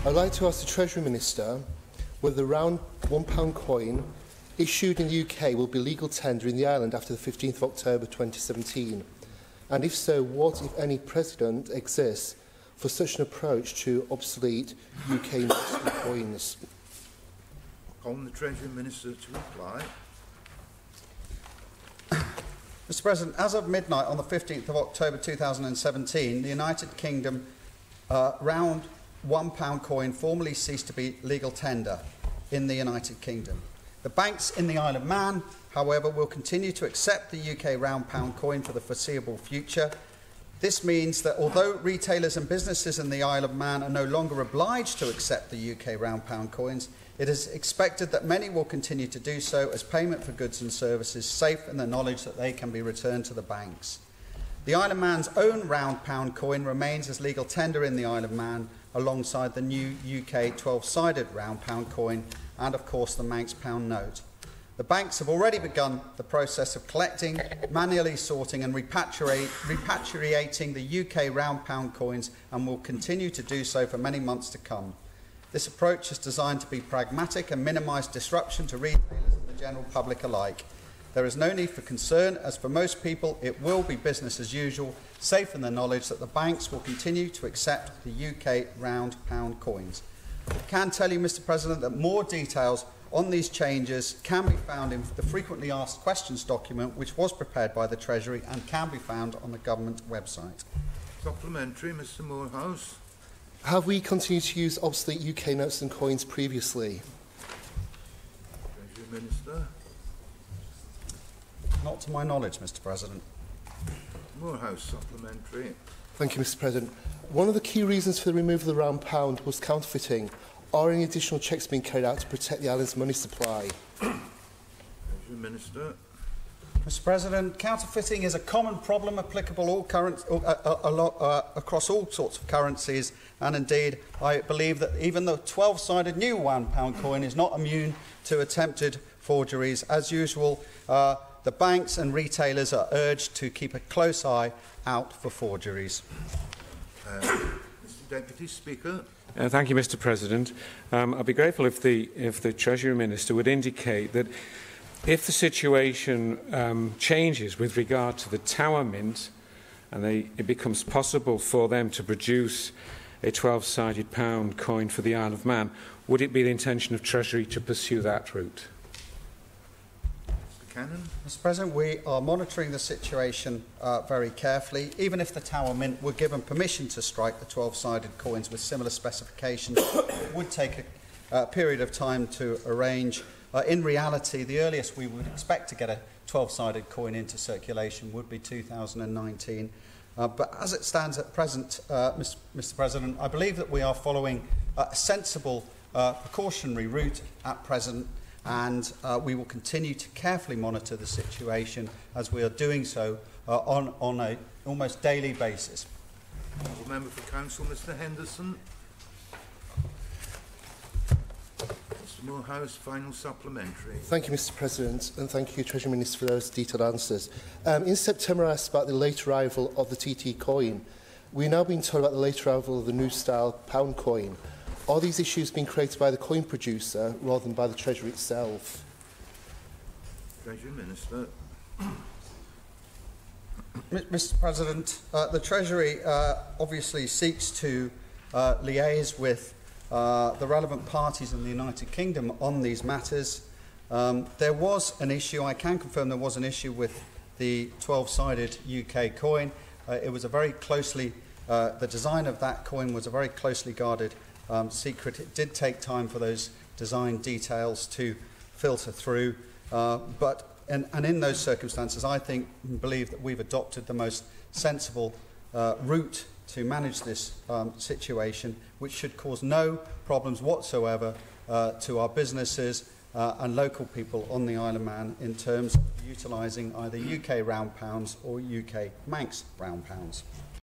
I'd like to ask the Treasury Minister whether the round £1 coin issued in the UK will be legal tender in the island after the 15th of October 2017, and if so, what, if any, precedent exists for such an approach to obsolete UK investment coins? On the Treasury Minister to reply. Mr President, as of midnight on the 15th of October 2017, the United Kingdom round £1 coin formally ceased to be legal tender in the United Kingdom. The banks in the Isle of Man, however, will continue to accept the UK round pound coin for the foreseeable future. This means that although retailers and businesses in the Isle of Man are no longer obliged to accept the UK round pound coins, it is expected that many will continue to do so as payment for goods and services, safe in the knowledge that they can be returned to the banks. The Isle of Man's own round pound coin remains as legal tender in the Isle of Man alongside the new UK 12-sided round pound coin and, of course, the Manx pound note. The banks have already begun the process of collecting, manually sorting and repatriating the UK round pound coins and will continue to do so for many months to come. This approach is designed to be pragmatic and minimise disruption to retailers and the general public alike. There is no need for concern, as for most people it will be business as usual, safe in the knowledge that the banks will continue to accept the UK round pound coins. I can tell you, Mr President, that more details on these changes can be found in the frequently asked questions document which was prepared by the Treasury and can be found on the government website. Supplementary, Mr Moorhouse. Have we continued to use obsolete UK notes and coins previously? Treasury Minister. Not to my knowledge, Mr President. Moorhouse, supplementary. Thank you, Mr President. One of the key reasons for the removal of the round pound was counterfeiting. Are any additional checks being carried out to protect the island's money supply? Treasury Minister. Mr President, counterfeiting is a common problem applicable across all sorts of currencies, and indeed I believe that even the 12-sided new £1 coin is not immune to attempted forgeries. As usual, the banks and retailers are urged to keep a close eye out for forgeries. Mr Deputy Speaker. Thank you, Mr President. I'd be grateful if the Treasury Minister would indicate that if the situation changes with regard to the Tower Mint and it becomes possible for them to produce a 12-sided pound coin for the Isle of Man, would it be the intention of Treasury to pursue that route? Mr Cannon. Mr President, we are monitoring the situation very carefully. Even if the Tower Mint were given permission to strike the 12-sided coins with similar specifications, it would take a period of time to arrange. In reality, the earliest we would expect to get a 12-sided coin into circulation would be 2019. But as it stands at present, Mr President, I believe that we are following a sensible precautionary route at present, and we will continue to carefully monitor the situation as we are doing so on an almost daily basis. Member for Council, Mr Henderson. Mr Moorhouse, final supplementary. Thank you, Mr President, and thank you, Treasury Minister, for those detailed answers. In September, I asked about the late arrival of the TT coin. We're now being told about the late arrival of the new style pound coin. Are these issues being created by the coin producer rather than by the Treasury itself? Treasury Minister. Mr President, the Treasury obviously seeks to liaise with the relevant parties in the United Kingdom on these matters. There was an issue, I can confirm there was an issue with the 12-sided UK coin. It was a very closely, the design of that coin was a very closely guarded secret. It did take time for those design details to filter through, and in those circumstances I believe that we've adopted the most sensible route to manage this situation, which should cause no problems whatsoever to our businesses and local people on the Isle of Man in terms of utilising either UK round pounds or UK Manx round pounds.